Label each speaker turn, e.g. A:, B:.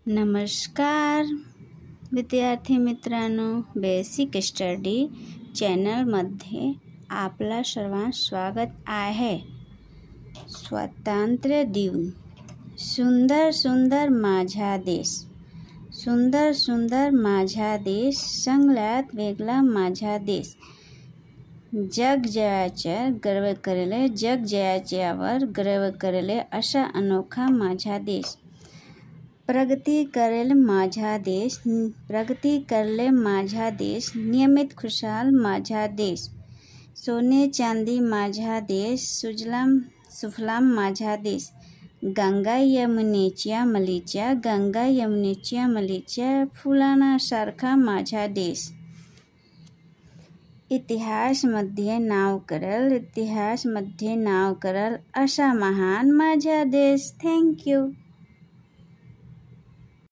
A: नमस्कार विद्यार्थी मित्रांनो, बेसिक स्टडी चॅनलमध्ये आपला सर्वांचं स्वागत आहे। स्वातंत्र्य दिन। सुंदर सुंदर माझा देश, सुंदर सुंदर माझा देश, सगळ्यात वेगळा माझा देश। जग जयाच्या गर्व करेल, जग जयाच्यावर गर्व करेल असा अनोखा माझा देश। प्रगती करेल माझा देश, प्रगती करेल माझा देश, नियमित खुशहाल माझा देश। सोने चांदी माझा देश, सुजलाम सुफलाम माझा देश। गंगा यमुनेच्या मलीच्या, गंगा यमुनेच्या मलीच्या फुलांसारखा माझा देश। इतिहासमध्ये नाव करेल, इतिहासमध्ये नाव करेल असा महान माझा देश। थँक्यू।